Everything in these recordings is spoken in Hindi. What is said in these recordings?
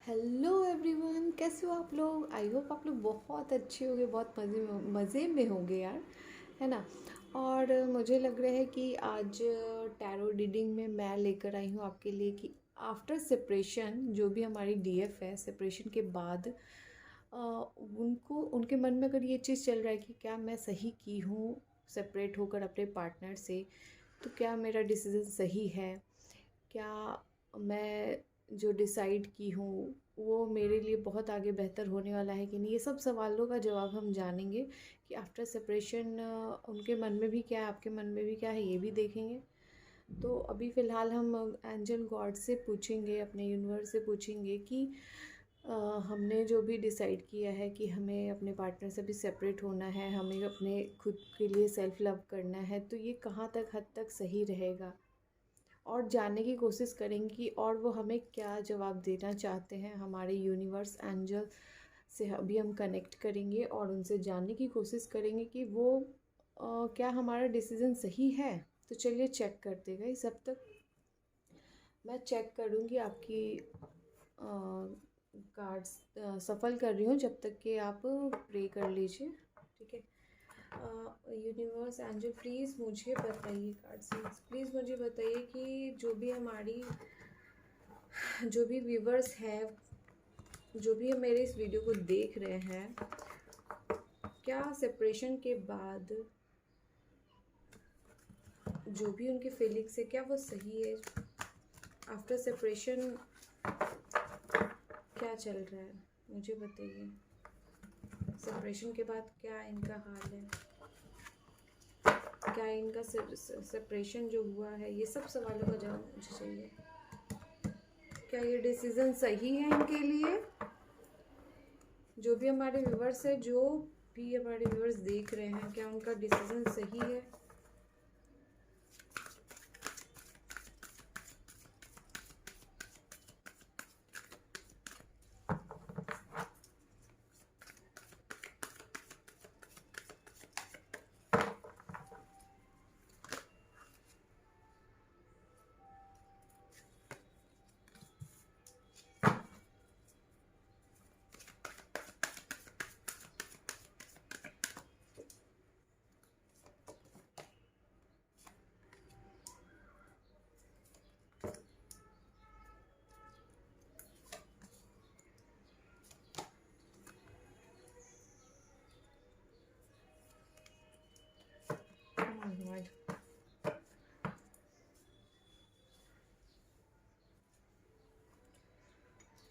हेलो एवरीवन, कैसे हो आप लोग। आई होप आप लोग बहुत अच्छे होंगे, बहुत मज़े में होंगे यार, है ना। और मुझे लग रहा है कि आज टैरो रीडिंग में मैं लेकर आई हूँ आपके लिए कि आफ्टर सेपरेशन जो भी हमारी डीएफ है, सेपरेशन के बाद उनको उनके मन में अगर ये चीज़ चल रहा है कि क्या मैं सही की हूँ सेपरेट होकर अपने पार्टनर से, तो क्या मेरा डिसीज़न सही है, क्या मैं जो डिसाइड की हूँ वो मेरे लिए बहुत आगे बेहतर होने वाला है कि नहीं। ये सब सवालों का जवाब हम जानेंगे कि आफ्टर सेपरेशन उनके मन में भी क्या है, आपके मन में भी क्या है, ये भी देखेंगे। तो अभी फ़िलहाल हम एंजल गॉड से पूछेंगे, अपने यूनिवर्स से पूछेंगे कि हमने जो भी डिसाइड किया है कि हमें अपने पार्टनर से भी सेपरेट होना है, हमें अपने खुद के लिए सेल्फ लव करना है, तो ये कहाँ तक हद तक सही रहेगा। और जानने की कोशिश करेंगी और वो हमें क्या जवाब देना चाहते हैं। हमारे यूनिवर्स एंजल से अभी हम कनेक्ट करेंगे और उनसे जानने की कोशिश करेंगे कि वो क्या हमारा डिसीज़न सही है। तो चलिए चेक करते गए। सब तक मैं चेक करूँगी आपकी कार्ड्स सफल कर रही हूँ जब तक कि आप प्रे कर लीजिए, ठीक है। यूनिवर्स एंजल प्लीज़ मुझे बताइए, कार्ड्स प्लीज़ मुझे बताइए कि जो भी व्यूवर्स हैं, जो भी मेरे इस वीडियो को देख रहे हैं, क्या सेपरेशन के बाद जो भी उनकी फीलिंग्स है क्या वो सही है। आफ्टर सेपरेशन क्या चल रहा है मुझे बताइए। सेपरेशन के बाद क्या इनका हाल है, क्या इनका सेपरेशन जो हुआ है, ये सब सवालों का जवाब मुझे चाहिए। क्या ये डिसीज़न सही है इनके लिए। जो भी हमारे व्यूवर्स है, जो भी हमारे व्यूवर्स देख रहे हैं, क्या उनका डिसीज़न सही है।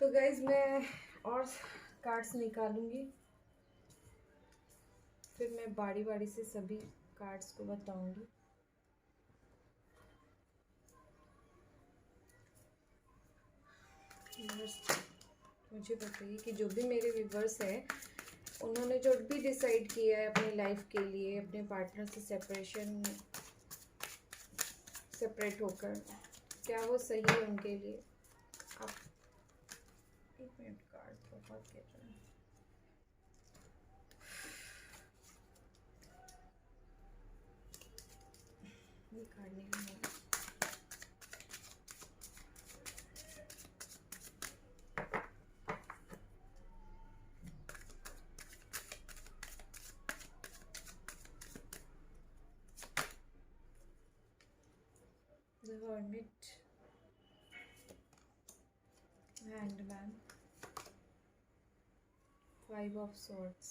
तो गाइज मैं और कार्ड्स निकालूंगी, फिर मैं बारी बारी से सभी कार्ड्स को बताऊंगी। मुझे बताइए कि जो भी मेरे व्यूवर्स हैं, उन्होंने जो भी डिसाइड किया है अपनी लाइफ के लिए, अपने पार्टनर से सेपरेट होकर, क्या वो सही है उनके लिए। आप एक मिनट, कार्ड बहुत गिर रहा है। ये कार्ड नहीं है। The Hermit, Hanged Man, Five of Swords।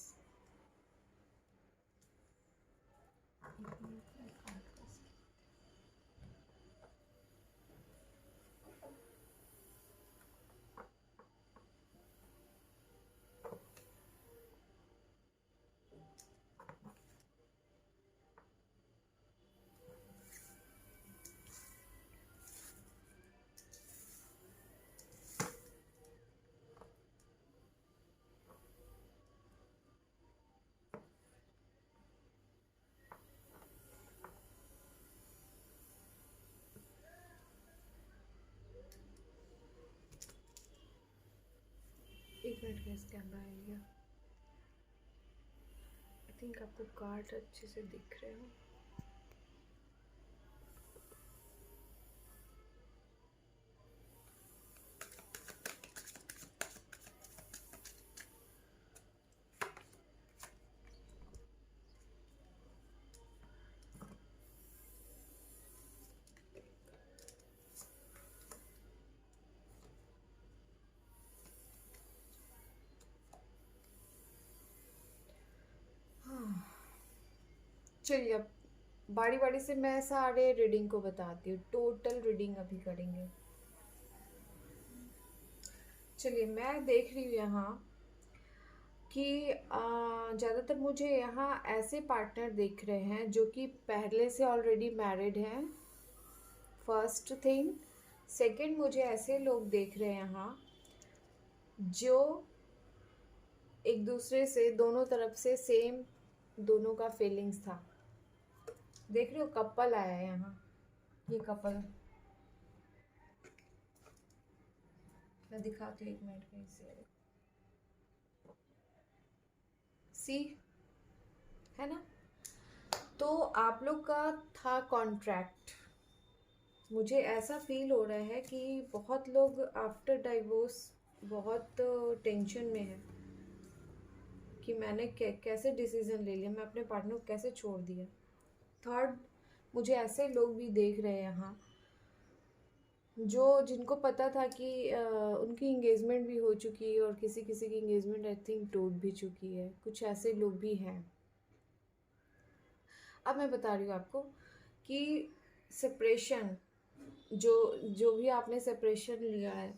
एक मिनट का कैमरा आएगा। आई थिंक आपको कार्ड अच्छे से दिख रहे हो। चलिए अब बारी बारी से मैं सारे रीडिंग को बताती हूँ, टोटल रीडिंग अभी करेंगे। चलिए मैं देख रही हूँ यहाँ कि ज़्यादातर मुझे यहाँ ऐसे पार्टनर दिख रहे हैं जो कि पहले से ऑलरेडी मैरिड हैं, फर्स्ट थिंग। सेकंड, मुझे ऐसे लोग देख रहे हैं यहाँ जो एक दूसरे से दोनों तरफ से सेम दोनों का फीलिंग्स था। देख रहे हो कपल आया है यहाँ, ये कपल मैं दिखाती हूँ, एक मिनट कहीं से। सी है ना, तो आप लोग का था कॉन्ट्रैक्ट। मुझे ऐसा फील हो रहा है कि बहुत लोग आफ्टर डाइवोर्स बहुत टेंशन में है कि मैंने कैसे डिसीजन ले लिया, मैं अपने पार्टनर को कैसे छोड़ दिया। थर्ड, मुझे ऐसे लोग भी देख रहे हैं यहाँ जो जिनको पता था कि उनकी इंगेजमेंट भी हो चुकी है और किसी किसी की इंगेजमेंट आई थिंक टूट भी चुकी है। कुछ ऐसे लोग भी हैं। अब मैं बता रही हूँ आपको कि सेपरेशन, जो जो भी आपने सेपरेशन लिया है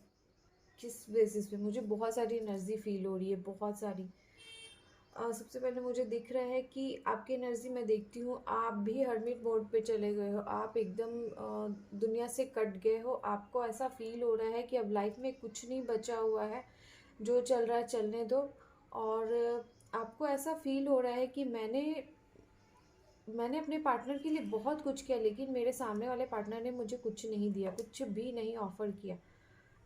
किस बेसिस पे, मुझे बहुत सारी एनर्जी फील हो रही है, बहुत सारी। सबसे पहले मुझे दिख रहा है कि आपकी एनर्जी मैं देखती हूँ, आप भी हर्मिट मोड पे चले गए हो, आप एकदम दुनिया से कट गए हो। आपको ऐसा फील हो रहा है कि अब लाइफ में कुछ नहीं बचा हुआ है, जो चल रहा है चलने दो। और आपको ऐसा फील हो रहा है कि मैंने अपने पार्टनर के लिए बहुत कुछ किया, लेकिन मेरे सामने वाले पार्टनर ने मुझे कुछ नहीं दिया, कुछ भी नहीं ऑफर किया।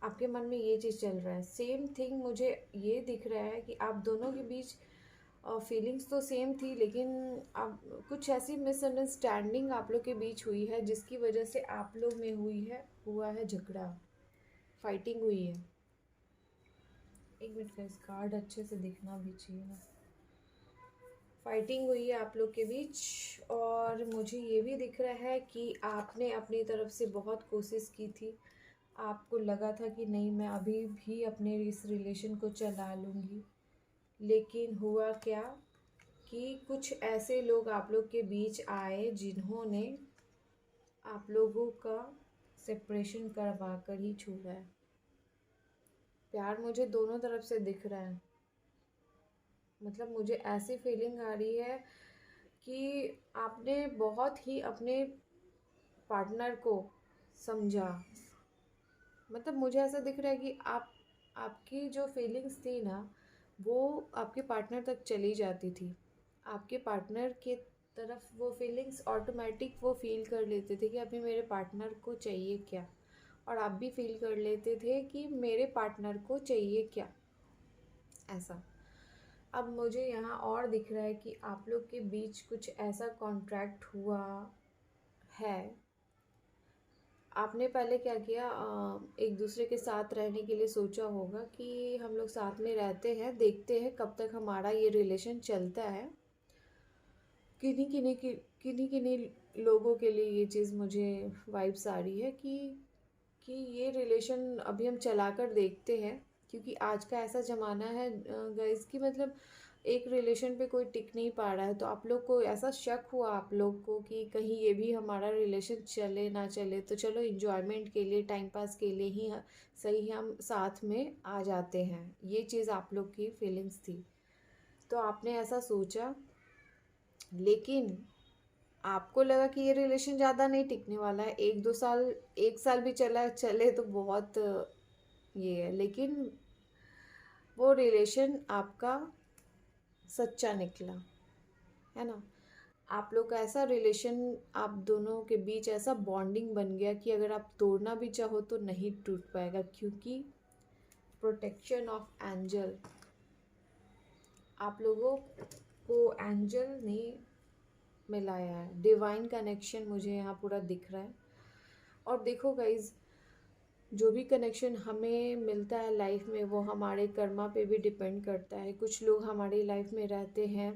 आपके मन में ये चीज़ चल रहा है। सेम थिंग मुझे ये दिख रहा है कि आप दोनों के बीच फीलिंग्स तो सेम थी, लेकिन आप कुछ ऐसी मिसअंडरस्टैंडिंग आप लोग के बीच हुई है जिसकी वजह से आप लोग में हुआ है झगड़ा, फाइटिंग हुई है। एक मिनट का, इस कार्ड अच्छे से दिखना भी चाहिए ना। फाइटिंग हुई है आप लोग के बीच, और मुझे ये भी दिख रहा है कि आपने अपनी तरफ से बहुत कोशिश की थी। आपको लगा था कि नहीं, मैं अभी भी अपने इस रिलेशन को चला लूँगी, लेकिन हुआ क्या कि कुछ ऐसे लोग आप लोग के बीच आए जिन्होंने आप लोगों का सेपरेशन करवा कर ही छोड़ा है। प्यार मुझे दोनों तरफ से दिख रहा है। मतलब मुझे ऐसी फीलिंग आ रही है कि आपने बहुत ही अपने पार्टनर को समझा। मतलब मुझे ऐसा दिख रहा है कि आपकी जो फीलिंग्स थी ना, वो आपके पार्टनर तक चली जाती थी। आपके पार्टनर के तरफ वो फीलिंग्स ऑटोमेटिक वो फील कर लेते थे कि अभी मेरे पार्टनर को चाहिए क्या, और आप भी फील कर लेते थे कि मेरे पार्टनर को चाहिए क्या, ऐसा। अब मुझे यहाँ और दिख रहा है कि आप लोग के बीच कुछ ऐसा कॉन्ट्रैक्ट हुआ है। आपने पहले क्या किया, एक दूसरे के साथ रहने के लिए सोचा होगा कि हम लोग साथ में रहते हैं, देखते हैं कब तक हमारा ये रिलेशन चलता है। किन्हीं किन्हीं लोगों के लिए ये चीज़ मुझे वाइब्स आ रही है कि ये रिलेशन अभी हम चला कर देखते हैं, क्योंकि आज का ऐसा ज़माना है गाइस कि मतलब एक रिलेशन पे कोई टिक नहीं पा रहा है। तो आप लोग को ऐसा शक हुआ आप लोग को कि कहीं ये भी हमारा रिलेशन चले ना चले, तो चलो इंजॉयमेंट के लिए, टाइम पास के लिए ही सही हम साथ में आ जाते हैं। ये चीज़ आप लोग की फीलिंग्स थी, तो आपने ऐसा सोचा। लेकिन आपको लगा कि ये रिलेशन ज़्यादा नहीं टिकने वाला है, 1-2 साल, 1 साल भी चले तो बहुत ये है। लेकिन वो रिलेशन आपका सच्चा निकला, है ना। आप लोग का ऐसा रिलेशन, आप दोनों के बीच ऐसा बॉन्डिंग बन गया कि अगर आप तोड़ना भी चाहो तो नहीं टूट पाएगा, क्योंकि प्रोटेक्शन ऑफ एंजल, आप लोगों को एंजल ने मिलाया है। डिवाइन कनेक्शन मुझे यहाँ पूरा दिख रहा है। और देखो गाइज, जो भी कनेक्शन हमें मिलता है लाइफ में, वो हमारे कर्मा पे भी डिपेंड करता है। कुछ लोग हमारी लाइफ में रहते हैं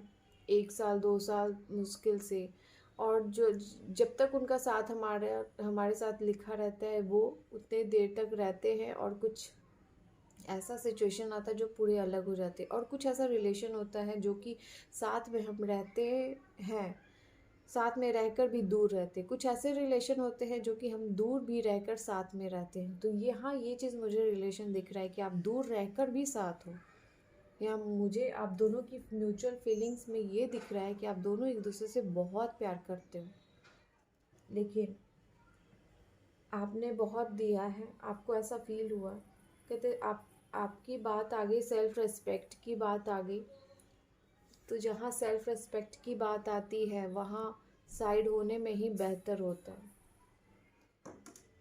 1 साल 2 साल मुश्किल से, और जो जब तक उनका साथ हमारे साथ लिखा रहता है वो उतने देर तक रहते हैं। और कुछ ऐसा सिचुएशन आता है जो पूरे अलग हो जाते हैं, और कुछ ऐसा रिलेशन होता है जो कि साथ में हम रहते हैं साथ में रहकर भी दूर रहते। कुछ ऐसे रिलेशन होते हैं जो कि हम दूर भी रहकर साथ में रहते हैं। तो यहाँ ये चीज़ मुझे रिलेशन दिख रहा है कि आप दूर रहकर भी साथ हो, या मुझे आप दोनों की म्यूचुअल फीलिंग्स में ये दिख रहा है कि आप दोनों एक दूसरे से बहुत प्यार करते हो, लेकिन आपने बहुत दिया है, आपको ऐसा फील हुआ। कहते आपकी बात आ गई, सेल्फ रिस्पेक्ट की बात आ गई। तो जहाँ सेल्फ रिस्पेक्ट की बात आती है वहाँ साइड होने में ही बेहतर होता है।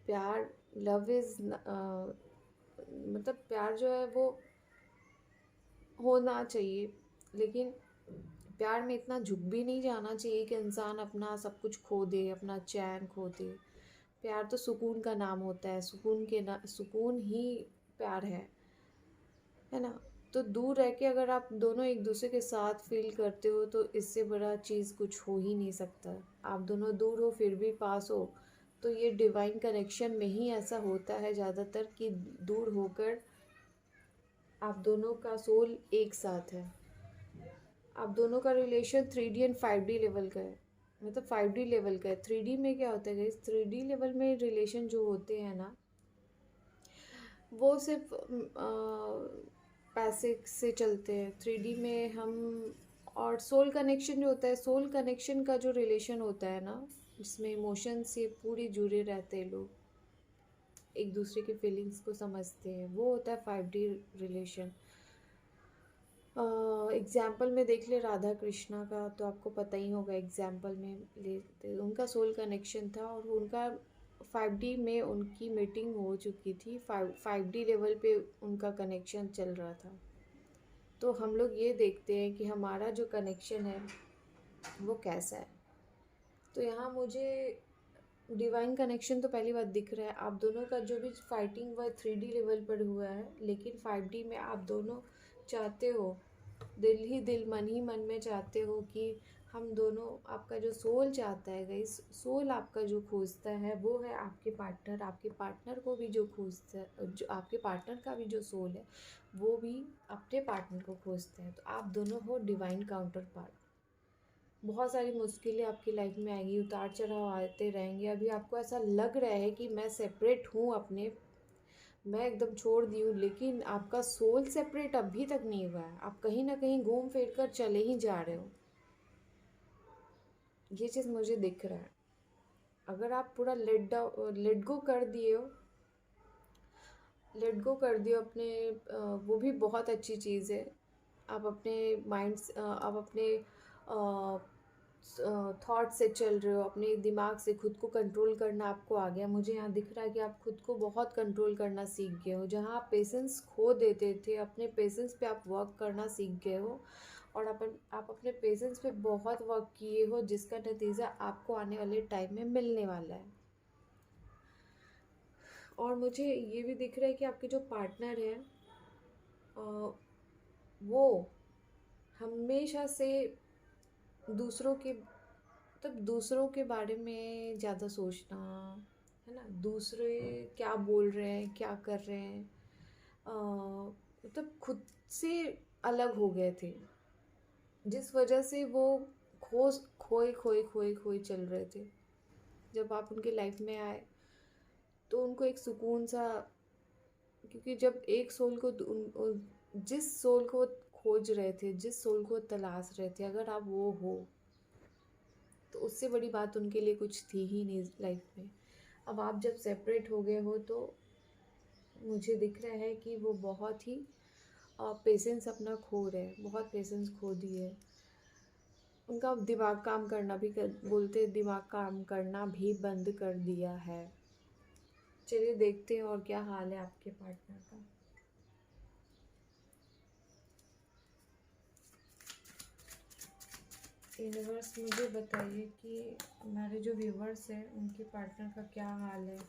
प्यार, लव इज़ मतलब प्यार जो है वो होना चाहिए, लेकिन प्यार में इतना झुक भी नहीं जाना चाहिए कि इंसान अपना सब कुछ खो दे, अपना चैन खो दे। प्यार तो सुकून का नाम होता है, सुकून ही प्यार है ना। तो दूर रह के अगर आप दोनों एक दूसरे के साथ फील करते हो तो इससे बड़ा चीज़ कुछ हो ही नहीं सकता। आप दोनों दूर हो फिर भी पास हो, तो ये डिवाइन कनेक्शन में ही ऐसा होता है ज़्यादातर कि दूर होकर आप दोनों का सोल एक साथ है। आप दोनों का relation 3D and 5D level का है, मतलब 5D लेवल का है। 3D में क्या होता है गाइस, 3D लेवल में रिलेशन जो होते हैं ना, वो सिर्फ पैसे से चलते हैं। 3D में हम, और सोल कनेक्शन जो होता है, सोल कनेक्शन का जो रिलेशन होता है ना, जिसमें इमोशन से पूरी जुड़े रहते हैं लोग, एक दूसरे के फीलिंग्स को समझते हैं, वो होता है 5D रिलेशन। एग्जाम्पल में देख ले राधा कृष्णा का, तो आपको पता ही होगा। एग्जाम्पल में ले, उनका सोल कनेक्शन था और उनका 5D में उनकी मीटिंग हो चुकी थी। 5D लेवल पे उनका कनेक्शन चल रहा था। तो हम लोग ये देखते हैं कि हमारा जो कनेक्शन है वो कैसा है। तो यहाँ मुझे डिवाइन कनेक्शन तो पहली बात दिख रहा है। आप दोनों का जो भी फाइटिंग वह 3D लेवल पर हुआ है, लेकिन 5D में आप दोनों चाहते हो, दिल ही दिल, मन ही मन में चाहते हो कि हम दोनों, आपका जो सोल चाहता है गाइस, सोल आपका जो खोजता है वो है आपके पार्टनर। आपके पार्टनर को भी जो खोजता है, जो आपके पार्टनर का भी जो सोल है वो भी अपने पार्टनर को खोजता है। तो आप दोनों हो डिवाइन काउंटर पार्ट। बहुत सारी मुश्किलें आपकी लाइफ में आएंगी, उतार चढ़ाव आते रहेंगे। अभी आपको ऐसा लग रहा है कि मैं सेपरेट हूँ अपने, मैं एकदम छोड़ दी हूँ, लेकिन आपका सोल सेपरेट अभी तक नहीं हुआ है। आप कहीं ना कहीं घूम फिर कर चले ही जा रहे हो, ये चीज़ मुझे दिख रहा है। अगर आप पूरा लेट गो कर दिए हो, लेट गो कर दियो अपने, वो भी बहुत अच्छी चीज़ है। आप अपने आप अपने थॉट से चल रहे हो, अपने दिमाग से खुद को कंट्रोल करना आपको आ गया। मुझे यहाँ दिख रहा है कि आप खुद को बहुत कंट्रोल करना सीख गए हो। जहाँ आप पेशेंस खो देते थे, अपने पेशेंस पे आप वर्क करना सीख गए हो, और आप अपने पेशेंस पे बहुत वर्क किए हो, जिसका नतीजा आपको आने वाले टाइम में मिलने वाला है। और मुझे ये भी दिख रहा है कि आपके जो पार्टनर है वो हमेशा से दूसरों के, मतलब दूसरों के बारे में ज़्यादा सोचना, है ना, दूसरे क्या बोल रहे हैं, क्या कर रहे हैं, मतलब खुद से अलग हो गए थे, जिस वजह से वो खोए खोए खोए खोए चल रहे थे। जब आप उनकी लाइफ में आए तो उनको एक सुकून सा, क्योंकि जब एक सोल को जिस सोल को खोज रहे थे, जिस सोल को तलाश रहे थे, अगर आप वो हो तो उससे बड़ी बात उनके लिए कुछ थी ही नहीं लाइफ में। अब आप जब सेपरेट हो गए हो तो मुझे दिख रहा है कि वो बहुत ही पेशेंस अपना खो रहे हैं, बहुत पेशेंस खो दिए। उनका दिमाग काम करना भी बोलते दिमाग काम करना भी बंद कर दिया है। चलिए देखते हैं और क्या हाल है आपके पार्टनर का। यूनिवर्स मुझे बताइए कि हमारे जो व्यूवर्स हैं उनके पार्टनर का क्या हाल है।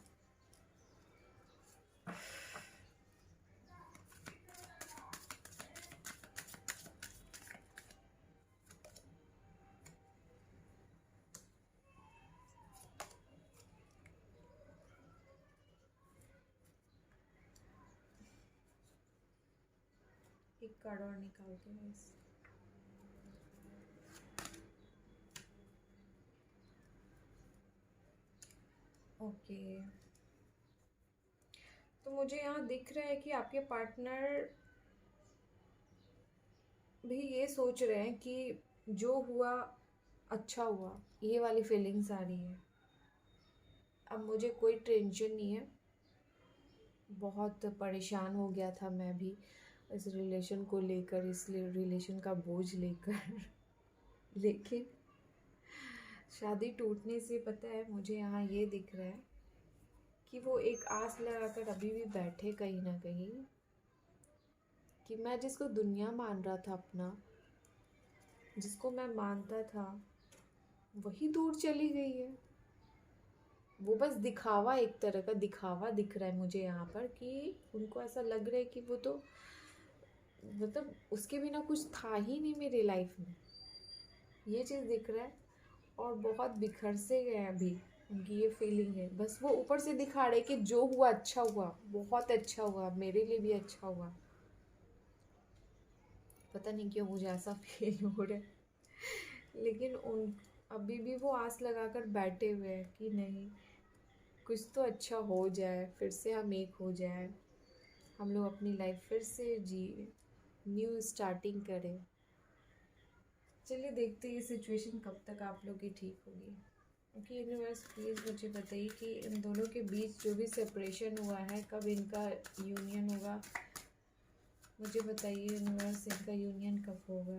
एक कार्ड और निकालते हैं इस। ओके, तो मुझे यहाँ दिख रहा है कि आपके पार्टनर भी ये सोच रहे हैं कि जो हुआ अच्छा हुआ, ये वाली फीलिंग्स आ रही है। अब मुझे कोई टेंशन नहीं है, बहुत परेशान हो गया था मैं भी इस रिलेशन को लेकर, इस रिलेशन का बोझ लेकर लेकिन शादी टूटने से पता है मुझे यहाँ ये दिख रहा है कि वो एक आस लगाकर अभी भी बैठे कहीं ना कहीं, कि मैं जिसको दुनिया मान रहा था अपना, जिसको मैं मानता था, वही दूर चली गई है। वो बस दिखावा, एक तरह का दिखावा दिख रहा है मुझे यहाँ पर, कि उनको ऐसा लग रहा है कि वो तो मतलब उसके बिना कुछ था ही नहीं मेरी लाइफ में, ये चीज़ दिख रहा है। और बहुत बिखर से गए अभी, उनकी ये फीलिंग है। बस वो ऊपर से दिखा रहे कि जो हुआ अच्छा हुआ, बहुत अच्छा हुआ, मेरे लिए भी अच्छा हुआ। पता नहीं क्यों मुझे ऐसा फील हो रहा है, लेकिन उन अभी भी वो आस लगाकर बैठे हुए हैं कि नहीं, कुछ तो अच्छा हो जाए, फिर से हम एक हो जाए, हम लोग अपनी लाइफ फिर से जिए, न्यू स्टार्टिंग करें। चलिए देखते हैं ये सिचुएशन कब तक आप लोग की ठीक होगी। ओके यूनिवर्स, प्लीज़ मुझे बताइए कि इन दोनों के बीच जो भी सेपरेशन हुआ है, कब इनका यूनियन होगा। मुझे बताइए यूनिवर्स, इनका यूनियन कब होगा।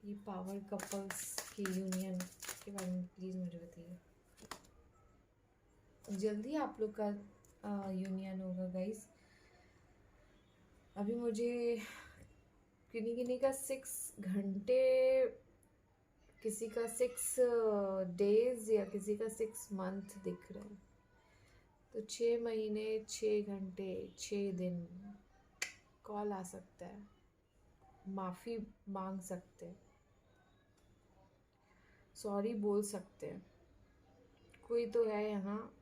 ये पावर कपल्स की यूनियन के बारे में प्लीज़ मुझे बताइए। जल्दी आप लोग का यूनियन होगा गाइस। अभी मुझे किन्हीं किन्हीं का 6 घंटे, किसी का 6 डेज या किसी का 6 मंथ दिख रहा है। तो 6 महीने, 6 घंटे, 6 दिन कॉल आ सकता है, माफ़ी मांग सकते हैं, सॉरी बोल सकते हैं। कोई तो है यहाँ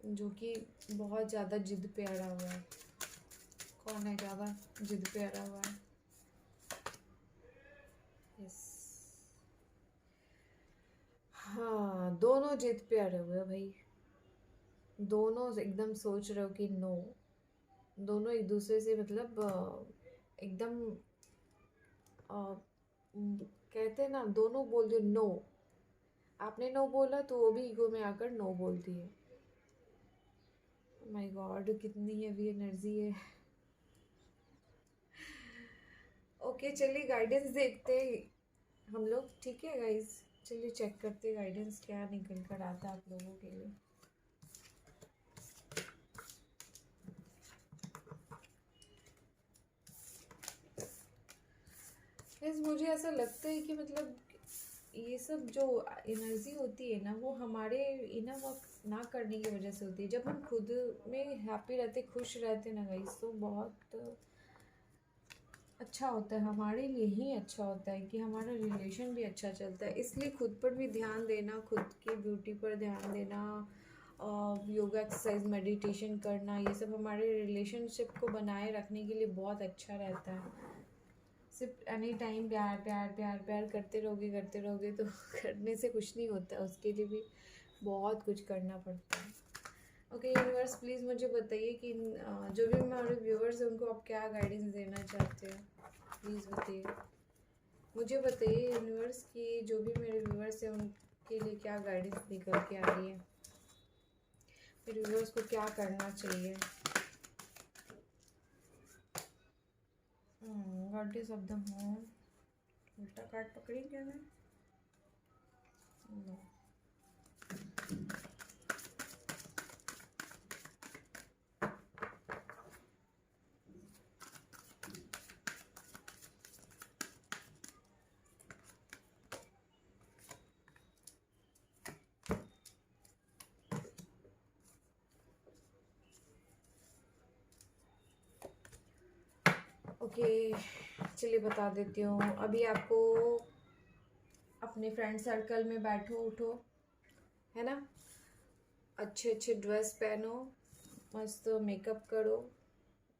जो कि बहुत ज़्यादा जिद पे अड़ा हुआ है। कौन है ज़्यादा जिद पे अड़ा हुआ है? यस, हाँ, दोनों जिद पे अड़े हुए हैं भाई। दोनों एकदम सोच रहे हो कि नो, दोनों एक दूसरे से मतलब एकदम कहते हैं ना, दोनों बोल दियो नो। आपने नो बोला तो वो भी ईगो में आकर नो बोलती है। माय गॉड, कितनी हैवी एनर्जी है। ओके चलिए गाइडेंस देखते हैं हम लोग, ठीक है गाइस। चलिए चेक करते हैं गाइडेंस क्या निकल कर आता है आप लोगों के लिए। गाइस मुझे ऐसा लगता है कि मतलब ये सब जो एनर्जी होती है ना, वो हमारे इनर वर्क ना करने की वजह से होती है। जब हम खुद में हैप्पी रहते, खुश रहते ना गाइस, तो बहुत अच्छा होता है, हमारे लिए ही अच्छा होता है कि हमारा रिलेशन भी अच्छा चलता है। इसलिए खुद पर भी ध्यान देना, खुद की ब्यूटी पर ध्यान देना, योगा, एक्सरसाइज, मेडिटेशन करना, ये सब हमारे रिलेशनशिप को बनाए रखने के लिए बहुत अच्छा रहता है। सिर्फ एनी टाइम प्यार प्यार प्यार प्यार करते रहोगे तो करने से कुछ नहीं होता, उसके लिए भी बहुत कुछ करना पड़ता है। ओके यूनिवर्स, प्लीज़ मुझे बताइए कि जो भी हमारे व्यूअर्स हैं उनको आप क्या गाइडेंस देना चाहते हैं, प्लीज़ बताइए। मुझे बताइए यूनिवर्स कि जो भी मेरे व्यूअर्स हैं उनके लिए क्या गाइडेंस निकल के आ रही है, मेरे व्यूअर्स को क्या करना चाहिए। गॉडेस ऑफ द मून, उल्टा कार्ड पकड़ी क्या मैं? नो। ओके चलिए बता देती हूँ। अभी आपको अपने फ्रेंड सर्कल में बैठो, उठो, है ना, अच्छे अच्छे ड्रेस पहनो, मस्त मेकअप करो,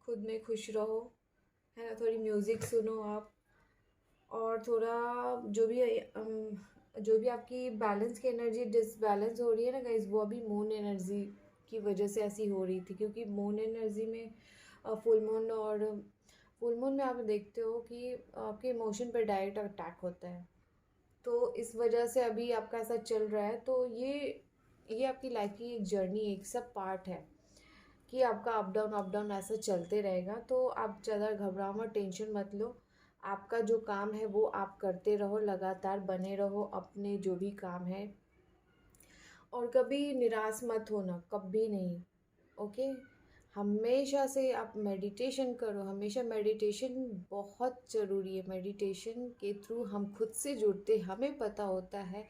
खुद में खुश रहो, है ना, थोड़ी म्यूज़िक सुनो आप, और थोड़ा जो भी आपकी बैलेंस की एनर्जी डिसबैलेंस हो रही है ना गाइस, वो अभी मून एनर्जी की वजह से ऐसी हो रही थी, क्योंकि मून एनर्जी में फुल मून और फुल मून में आप देखते हो कि आपके इमोशन पर डायरेक्ट अटैक होता है। तो इस वजह से अभी आपका ऐसा चल रहा है। तो ये आपकी लाइफ की एक जर्नी, एक सब पार्ट है कि आपका अप डाउन ऐसा चलते रहेगा। तो आप ज़्यादा घबराओ मत, टेंशन मत लो। आपका जो काम है वो आप करते रहो, लगातार बने रहो अपने जो भी काम है, और कभी निराश मत होना, कभी नहीं। ओके, हमेशा से आप मेडिटेशन करो, हमेशा मेडिटेशन बहुत ज़रूरी है। मेडिटेशन के थ्रू हम खुद से जुड़ते, हमें पता होता है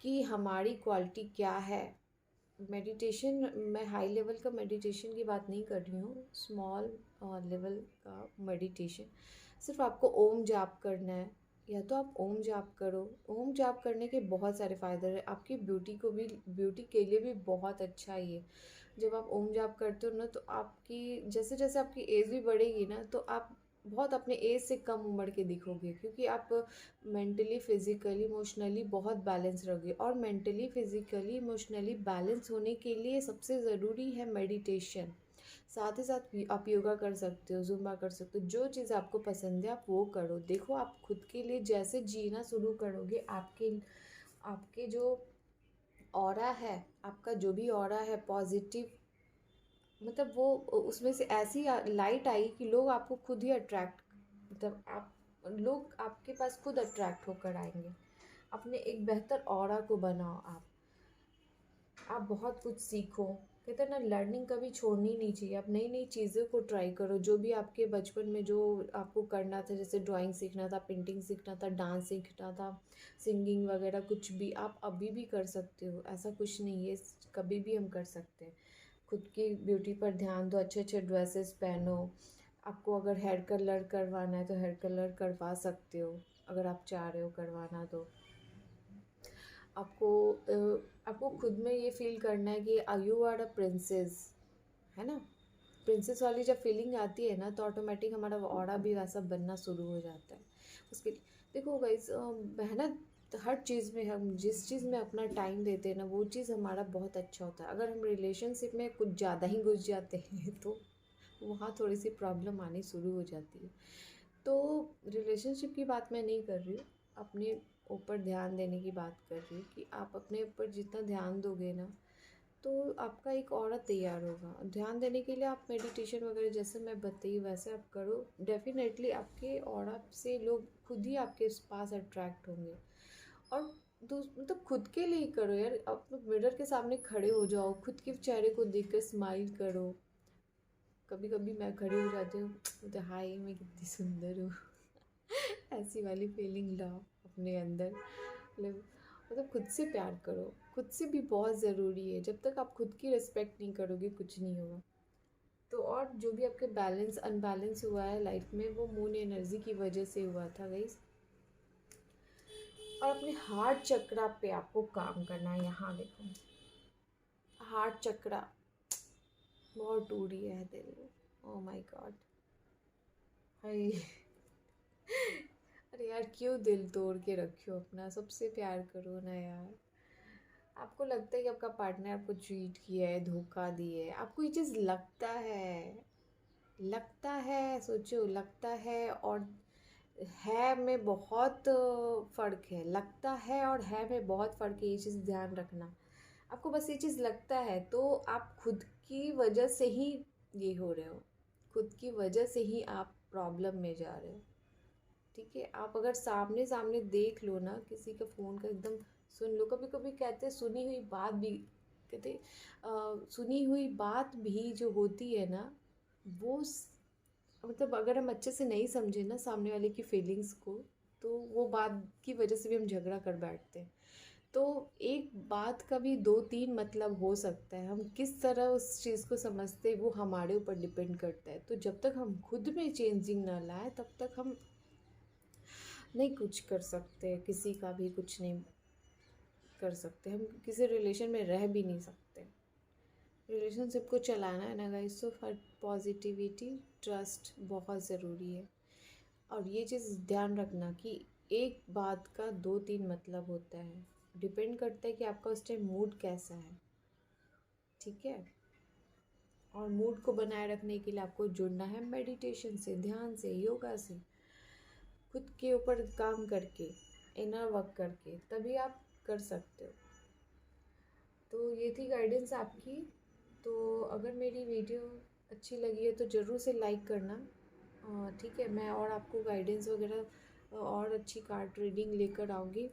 कि हमारी क्वालिटी क्या है। मेडिटेशन, मैं हाई लेवल का मेडिटेशन की बात नहीं कर रही हूँ, स्मॉल लेवल का मेडिटेशन। सिर्फ आपको ओम जाप करना है, या तो आप ओम जाप करो। ओम जाप करने के बहुत सारे फ़ायदे हैं, आपकी ब्यूटी के लिए भी बहुत अच्छा है ये। जब आप ओम जाप करते हो ना, तो आपकी जैसे जैसे आपकी एज भी बढ़ेगी ना, तो आप बहुत अपने एज से कम उम्र के दिखोगे, क्योंकि आप मेंटली फिज़िकली इमोशनली बहुत बैलेंस रहोगे। और मेंटली फिज़िकली इमोशनली बैलेंस होने के लिए सबसे ज़रूरी है मेडिटेशन। साथ ही साथ आप योगा कर सकते हो, ज़ुम्बा कर सकते हो, जो चीज़ आपको पसंद है आप वो करो। देखो, आप खुद के लिए जैसे जीना शुरू करोगे, आपके आपके जो ऑरा है, आपका जो भी ऑरा है पॉजिटिव, मतलब वो उसमें से ऐसी लाइट आई कि लोग आपको खुद ही अट्रैक्ट, मतलब आप लोग आपके पास खुद अट्रैक्ट होकर आएंगे। अपने एक बेहतर ऑरा को बनाओ। आप बहुत कुछ सीखो। कहते हैं ना, लर्निंग कभी छोड़नी नहीं चाहिए। आप नई नई चीज़ों को ट्राई करो, जो भी आपके बचपन में जो आपको करना था, जैसे ड्राइंग सीखना था, पेंटिंग सीखना था, डांस सीखना था, सिंगिंग वगैरह, कुछ भी आप अभी भी कर सकते हो। ऐसा कुछ नहीं है, कभी भी हम कर सकते हैं। खुद की ब्यूटी पर ध्यान दो, अच्छे अच्छे ड्रेसेस पहनो। आपको अगर हेयर कलर करवाना है तो हेयर कलर करवा सकते हो, अगर आप चाह रहे हो करवाना। तो आपको आपको खुद में ये फील करना है कि यू आर अ प्रिंसेस, है ना। प्रिंसेस वाली जब फीलिंग आती है ना, तो ऑटोमेटिक हमारा ऑरा भी वैसा बनना शुरू हो जाता है। उसके देखो गाइस, मेहनत हर चीज़ में, हम जिस चीज़ में अपना टाइम देते हैं ना, वो चीज़ हमारा बहुत अच्छा होता है। अगर हम रिलेशनशिप में कुछ ज़्यादा ही घुस जाते हैं तो वहाँ थोड़ी सी प्रॉब्लम आनी शुरू हो जाती है। तो रिलेशनशिप की बात मैं नहीं कर रही हूँ, अपने ऊपर ध्यान देने की बात कर रही हूँ कि आप अपने ऊपर जितना ध्यान दोगे ना, तो आपका एक औरत तैयार होगा। ध्यान देने के लिए आप मेडिटेशन वगैरह जैसे मैं बताई वैसे आप करो, डेफिनेटली आपके औरत से लोग खुद ही आपके पास अट्रैक्ट होंगे। और मतलब खुद के लिए ही करो यार। आप मिरर के सामने खड़े हो जाओ, खुद के चेहरे को देख कर स्माइल करो। कभी कभी मैं खड़ी हो जाती हूँ तो हाय मैं कितनी सुंदर हूँ ऐसी वाली फीलिंग लाओ अपने अंदर। मतलब खुद से प्यार करो, खुद से भी बहुत ज़रूरी है। जब तक आप खुद की रिस्पेक्ट नहीं करोगे, कुछ नहीं होगा। तो और जो भी आपके बैलेंस अनबैलेंस हुआ है लाइफ में, वो मून एनर्जी की वजह से हुआ था गाइस। और अपने हार्ट चक्रा पे आपको काम करना है। यहाँ देखो, हार्ट चक्रा बहुत टूटी है दिल। ओ माय गॉड, हाय अरे यार, क्यों दिल तोड़ के रखे हो अपना? सबसे प्यार करो ना यार। आपको लगता है कि आपका पार्टनर आपको चीट किया है, धोखा दिए है, आपको ये चीज़ लगता है, लगता है, सोचो, लगता है और है में बहुत फ़र्क है। लगता है और है में बहुत फ़र्क है, ये चीज़ ध्यान रखना। आपको बस ये चीज़ लगता है, तो आप खुद की वजह से ही ये हो रहे हो, खुद की वजह से ही आप प्रॉब्लम में जा रहे हो। ठीक है, आप अगर सामने सामने देख लो ना, किसी का फ़ोन का एकदम सुन लो। कभी कभी कहते हैं सुनी हुई बात भी, कहते सुनी हुई बात भी जो होती है ना, वो मतलब अगर हम अच्छे से नहीं समझे ना सामने वाले की फीलिंग्स को, तो वो बात की वजह से भी हम झगड़ा कर बैठते हैं। तो एक बात का भी दो तीन मतलब हो सकता है। हम किस तरह उस चीज़ को समझते हैं वो हमारे ऊपर डिपेंड करता है। तो जब तक हम खुद में चेंजिंग ना लाए, तब तक हम नहीं कुछ कर सकते, किसी का भी कुछ नहीं कर सकते। हम किसी रिलेशन में रह भी नहीं सकते। रिलेशनशिप को चलाना है ना गाइस, तो हर पॉजिटिविटी, ट्रस्ट बहुत ज़रूरी है। और ये चीज़ ध्यान रखना कि एक बात का दो तीन मतलब होता है। डिपेंड करता है कि आपका उस टाइम मूड कैसा है। ठीक है, और मूड को बनाए रखने के लिए आपको जुड़ना है मेडिटेशन से, ध्यान से, योगा से, खुद के ऊपर काम करके, इनर वर्क करके, तभी आप कर सकते हो। तो ये थी गाइडेंस आपकी। तो अगर मेरी वीडियो अच्छी लगी है तो ज़रूर से लाइक करना। ठीक है, मैं और आपको गाइडेंस वगैरह और अच्छी कार्ड रीडिंग लेकर आऊँगी।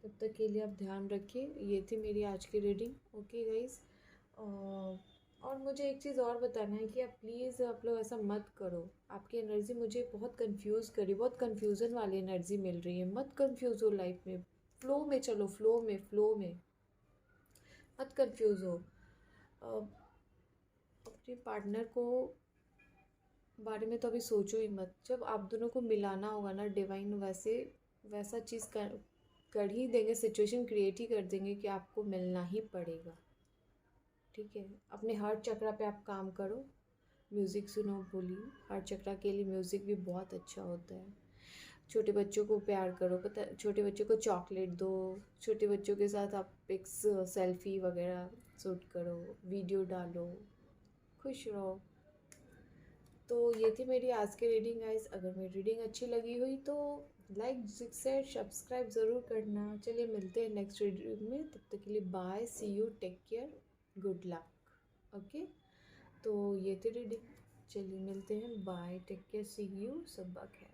तब तक के लिए आप ध्यान रखिए। ये थी मेरी आज की रीडिंग। Okay guys. और मुझे एक चीज़ और बताना है कि आप प्लीज़ आप लोग ऐसा मत करो। आपकी एनर्जी मुझे बहुत कंफ्यूज करी, बहुत कंफ्यूजन वाली एनर्जी मिल रही है। मत कंफ्यूज हो लाइफ में, फ्लो में चलो, फ्लो में, फ्लो में मत कंफ्यूज हो। अपने पार्टनर को बारे में तो अभी सोचो ही मत। जब आप दोनों को मिलाना होगा ना, डिवाइन वैसा चीज़ कर ही देंगे, सिचुएशन क्रिएट ही कर देंगे कि आपको मिलना ही पड़ेगा। ठीक है, अपने हार्ट चक्रा पे आप काम करो, म्यूज़िक सुनो, बोलिए। हार्ट चक्रा के लिए म्यूज़िक भी बहुत अच्छा होता है। छोटे बच्चों को प्यार करो, पता, छोटे बच्चों को चॉकलेट दो, छोटे बच्चों के साथ आप पिक्स, सेल्फी वगैरह शूट करो, वीडियो डालो, खुश रहो। तो ये थी मेरी आज की रीडिंग गाइस। अगर मेरी रीडिंग अच्छी लगी हुई तो लाइक, शेयर, सब्सक्राइब ज़रूर करना। चलिए मिलते हैं नेक्स्ट रीडिंग में। तब तक के लिए bye, see you, take care, good luck. Okay, तो ये थी रीडिंग। चलिए मिलते हैं, bye, take care, see you, सब खैर।